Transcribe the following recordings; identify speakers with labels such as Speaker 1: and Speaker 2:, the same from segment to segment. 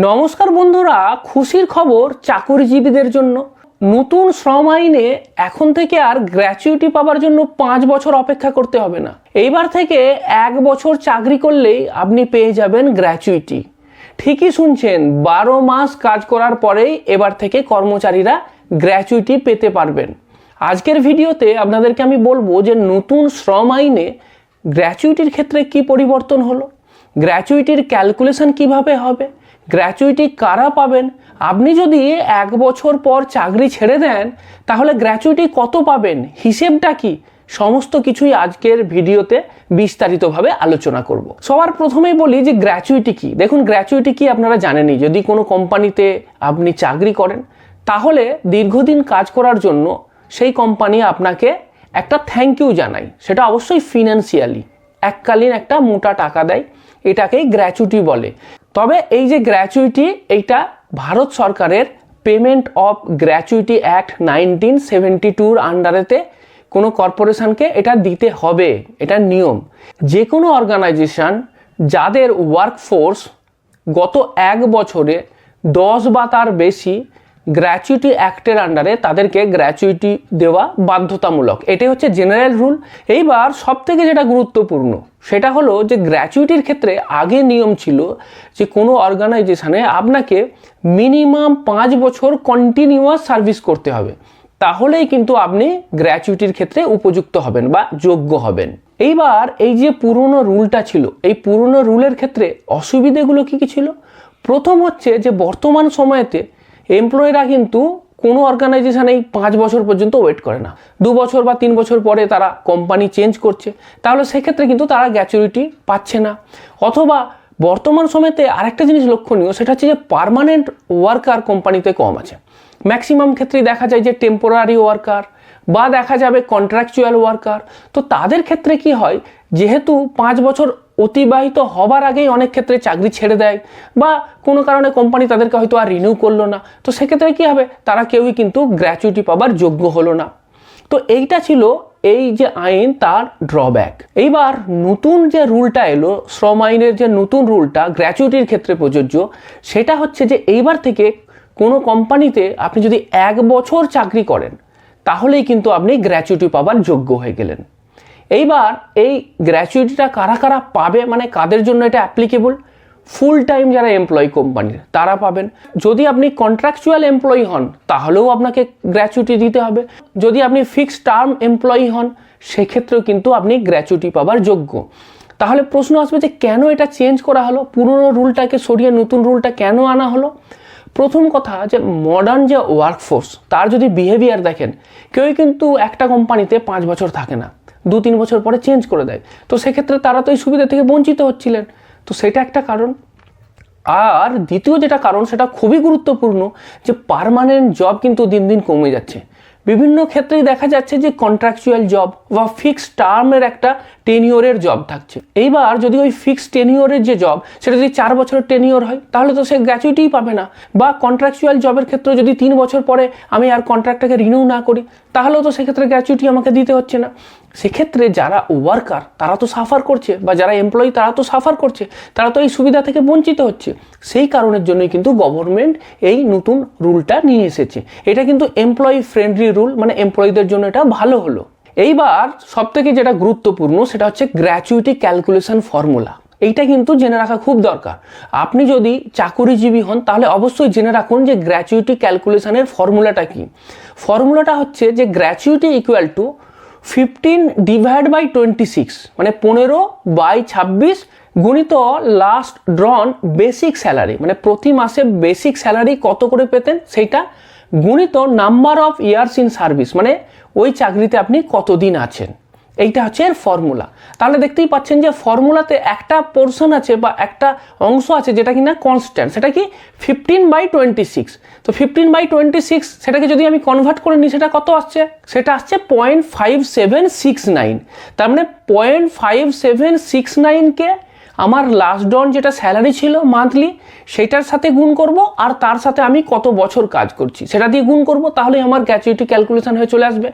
Speaker 1: নমস্কার বন্ধুরা, খুশির খবর চাকরিজীবীদের জন্য। নতুন শ্রম আইনে এখন থেকে আর গ্র্যাচুইটি পাওয়ার জন্য 5 বছর অপেক্ষা করতে হবে না। এইবার থেকে 1 বছর চাকরি করলেই আপনি পেয়ে যাবেন গ্র্যাচুইটি। ঠিকই শুনছেন, 12 মাস কাজ করার পরেই এবার থেকে কর্মচারীরা গ্র্যাচুইটি পেতে পারবেন। আজকের ভিডিওতে আপনাদেরকে আমি বলবো যে নতুন শ্রম আইনে গ্র্যাচুইটির ক্ষেত্রে কি পরিবর্তন হলো, গ্র্যাচুইটির ক্যালকুলেশন কিভাবে হবে, গ্র্যাচুইটি কারা পাবেন, আপনি যদি 1 বছর পর চাকরি ছেড়ে দেন তাহলে গ্র্যাচুইটি কত পাবেন, হিসেবটা কি, সমস্ত কিছুই আজকের ভিডিওতে বিস্তারিতভাবে আলোচনা করব। সবার প্রথমেই বলি যে গ্র্যাচুইটি কি। দেখুন, গ্র্যাচুইটি কি আপনারা জানেনই। যদি কোনো কোম্পানিতে আপনি চাকরি করেন তাহলে দীর্ঘদিন কাজ করার জন্য সেই কোম্পানি আপনাকে একটা থ্যাংক ইউ জানায়, সেটা অবশ্যই ফিনান্সিয়ালি এককালীন একটা মোটা টাকা দেয়, এটাকেই গ্র্যাচুইটি বলে। তবে এই যে গ্র্যাচুইটি, এইটা ভারত সরকারের পেমেন্ট অফ গ্র্যাচুইটি অ্যাক্ট 1972 আন্ডারেতে কোনো কর্পোরেশনকে এটা দিতে হবে, এটা নিয়ম। যে কোনো অর্গানাইজেশন যাদের ওয়ার্কফোর্স গত 1 বছরে 10 বা তার বেশি গ্র্যাচুইটি অ্যাক্টের আন্ডারে, তাদেরকে গ্র্যাচুইটি দেওয়া বাধ্যতামূলক। এটাই হচ্ছে জেনারেল রুল। এইবার সবথেকে যেটা গুরুত্বপূর্ণ সেটা হলো যে গ্র্যাচুইটির ক্ষেত্রে আগে নিয়ম ছিল যে কোনো অর্গানাইজেশনে আপনাকে মিনিমাম 5 বছর কন্টিনিউয়াস সার্ভিস করতে হবে, তাহলেই কিন্তু আপনি গ্র্যাচুইটির ক্ষেত্রে উপযুক্ত হবেন বা যোগ্য হবেন। এইবার এই যে পুরনো রুলটা ছিল, এই পুরনো রুলের ক্ষেত্রে অসুবিধেগুলো কি কি ছিল? প্রথম হচ্ছে যে বর্তমান সময়েতে এমপ্লয়িরা কিন্তু কোনো অর্গানাইজেশনেই 5 বছর পর্যন্ত ওয়েট করে না। 2 বছর বা 3 বছর পরে তারা কোম্পানি চেঞ্জ করছে, তাহলে সেক্ষেত্রে কিন্তু তারা গ্র্যাচুইটি পাচ্ছে না। অথবা বর্তমান সময়তে আরেকটা জিনিস লক্ষণীয়, সেটা হচ্ছে যে পার্মানেন্ট ওয়ার্কার কোম্পানিতে কম আছে। ম্যাক্সিমাম ক্ষেত্রেই দেখা যায় যে টেম্পোরারি ওয়ার্কার বা দেখা যাবে কন্ট্রাকচুয়াল ওয়ার্কার। তো তাদের ক্ষেত্রে কি হয়, যেহেতু 5 বছর অতিবাহিত হবার আগেই অনেক ক্ষেত্রে চাকরি ছেড়ে দেয় বা কোনো কারণে কোম্পানি তাদেরকে হয়তো আর রিনিউ করলো না, তো সেক্ষেত্রে কী হবে, তারা কেউই কিন্তু গ্র্যাচুইটি পাবার যোগ্য হলো না। তো এইটা ছিল এই যে আইন, তার ড্রব্যাক। এইবার নতুন যে রুলটা এলো, শ্রম আইনের যে নতুন রুলটা গ্র্যাচুইটির ক্ষেত্রে প্রযোজ্য, সেটা হচ্ছে যে এইবার থেকে কোনো কোম্পানিতে আপনি যদি 1 বছর চাকরি করেন তাহলেই কিন্তু আপনি গ্র্যাচুইটি পাবার যোগ্য হয়ে গেলেন। এইবার এই গ্র্যাচুইটিটা কারা কারা পাবে, মানে কাদের জন্য এটা অ্যাপ্লিকেবল? ফুল টাইম যারা এমপ্লয়ি কোম্পানির, তারা পাবেন। যদি আপনি কন্ট্রাকচুয়াল এমপ্লয়ি হন তাহলেও আপনাকে গ্র্যাচুইটি দিতে হবে। যদি আপনি ফিক্সড টার্ম এমপ্লয়ি হন সেক্ষেত্রেও কিন্তু আপনি গ্র্যাচুইটি পাবার যোগ্য। তাহলে প্রশ্ন আসবে যে কেন এটা চেঞ্জ করা হলো, পুরনো রুলটাকে সরিয়ে নতুন রুলটা কেন আনা হলো? প্রথম কথা, যে মডার্ন যে ওয়ার্কফোর্স তার যদি বিহেভিয়ার দেখেন, কেউই কিন্তু একটা কোম্পানিতে 5 বছর থাকে না, 2-3 বছর পরে চেঞ্জ করে দেয়। তো সেক্ষেত্রে তারা তো এই সুবিধা থেকে বঞ্চিত হচ্ছিলেন। তো সেটা একটা কারণ। আর দ্বিতীয় যেটা কারণ, সেটা খুবই গুরুত্বপূর্ণ, যে পার্মানেন্ট জব কিন্তু দিন দিন কমে যাচ্ছে। বিভিন্ন ক্ষেত্রেই দেখা যাচ্ছে যে কন্ট্রাকচুয়াল জব বা ফিক্সড টার্মের একটা টেনিওরের জব থাকছে। এইবার যদি ওই ফিক্সড টেনিওরের যে জব, সেটা যদি 4 বছরের টেনিওর হয় তাহলে তো সে গ্র্যাচুইটিই পাবে না। বা কন্ট্রাকচুয়াল জবের ক্ষেত্রে যদি 3 বছর পরে আমি আর কন্ট্রাক্টটাকে রিনিউ না করি তাহলেও তো সেক্ষেত্রে গ্র্যাচুইটি আমাকে দিতে হচ্ছে না। সেক্ষেত্রে যারা ওয়ার্কার তারা তো সাফার করছে, বা যারা এমপ্লয়ি তারা তো সাফার করছে, তারা তো এই সুবিধা থেকে বঞ্চিত হচ্ছে। সেই কারণের জন্যই কিন্তু গভর্নমেন্ট এই নতুন রুলটা নিয়ে এসেছে। এটা কিন্তু এমপ্লয়ি ফ্রেন্ডলি রুল, মানে এমপ্লয়ীদের জন্য এটা ভালো হলো। এইবার সবথেকে যেটা গুরুত্বপূর্ণ সেটা হচ্ছে গ্র্যাচুইটি ক্যালকুলেশন ফর্মুলা। এইটা কিন্তু জেনে রাখা খুব দরকার। আপনি যদি চাকরিজীবী হন তাহলে অবশ্যই জেনে রাখুন যে গ্র্যাচুইটি ক্যালকুলেশনের ফর্মুলাটা কি। ফর্মুলাটা হচ্ছে যে গ্র্যাচুইটি ইকুয়াল টু 15/26, মানে 15/26 গুণিত লাস্ট ড্রন বেসিক স্যালারি, মানে প্রতি মাসে বেসিক স্যালারি কত করে পেতেন সেইটা, গুণিত number of years in service, মানে ওই চাকরিতে আপনি কতদিন আছেন। এইটা হচ্ছে এর ফর্মুলা। তাহলে দেখতেই পাচ্ছেন যে ফর্মুলাতে একটা পোর্শন আছে বা একটা অংশ আছে যেটা কিনা কনস্ট্যান্ট, সেটা কি 15/26। তো 15/26 সেটাকে যদি আমি কনভার্ট করে নিই সেটা কত আসছে, সেটা আসছে 0.5769। তার মানে 0.5769কে আমার লাস্ট ডন যেটা স্যালারি ছিল মান্থলি সেটার সাথে গুণ করব, আর তার সাথে আমি কত বছর কাজ করছি সেটা দিয়ে গুণ করব, তাহলে আমার গ্র্যাচুইটি ক্যালকুলেশন হয়ে চলে আসবে।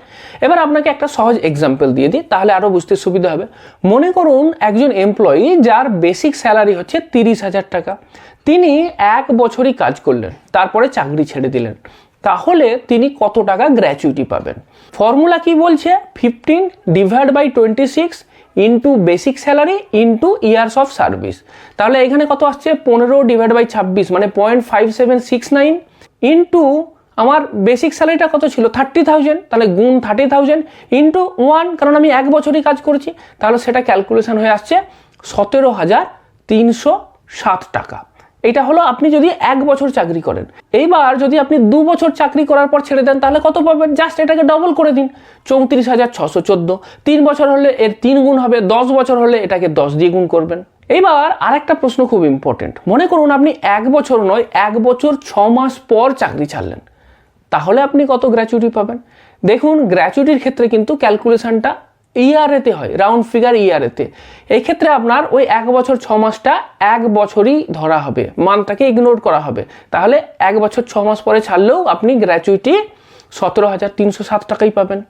Speaker 1: এবার আপনাকে একটা সহজ এক্সাম্পল দিয়ে দিই, তাহলে আরও বুঝতে সুবিধা হবে। মনে করুন একজন এমপ্লয়ি যার বেসিক স্যালারি হচ্ছে 30,000 টাকা, তিনি 1 বছরই কাজ করলেন, তারপরে চাকরি ছেড়ে দিলেন, তাহলে তিনি কত টাকা গ্র্যাচুইটি পাবেন? ফর্মুলা কি বলছে? 15 divide by 26 into basic salary into years of service. তাহলে এখানে কত আসছে? 15 ডিভাইড বাই 26 মানে 0.5769 ইন্টু আমার বেসিক স্যালারিটা কত ছিল? 30,000, তাহলে গুণ 30,000 ইন্টু 1, কারণ আমি 1 বছরই কাজ করেছি, তাহলে সেটা ক্যালকুলেশন হয়ে আসছে 17,307 টাকা। এটা হলো আপনি যদি 1 বছর চাকরি করেন। এইবার যদি আপনি 2 বছর চাকরি করার পর ছেড়ে দেন তাহলে কত পাবেন? জাস্ট এটাকে ডবল করে দিন, 34,614। 3 বছর হলে এর 3 গুণ হবে, 10 বছর হলে এটাকে 10 দিয়ে গুণ করবেন। এইবার আরেকটা প্রশ্ন খুব ইম্পর্টেন্ট, মনে করুন আপনি 1 বছর নয় 1 বছর 6 মাস পর চাকরি ছাড়লেন, তাহলে আপনি কত গ্র্যাচুইটি পাবেন? দেখুন গ্র্যাচুইটির ক্ষেত্রে কিন্তু ক্যালকুলেশনটা ইয়ারেতে হয়, রাউন্ড ফিগার ইয়ারেতে। এই ক্ষেত্রে আপনার ওই 1 বছর 6 মাসটা 1 বছরই ধরা হবে, মানটাকে ইগনোর করা হবে, তাহলে 1 বছর 6 মাস পরে ছাড়লেও আপনি গ্র্যাচুইটি 17,307 টাকাই পাবেন।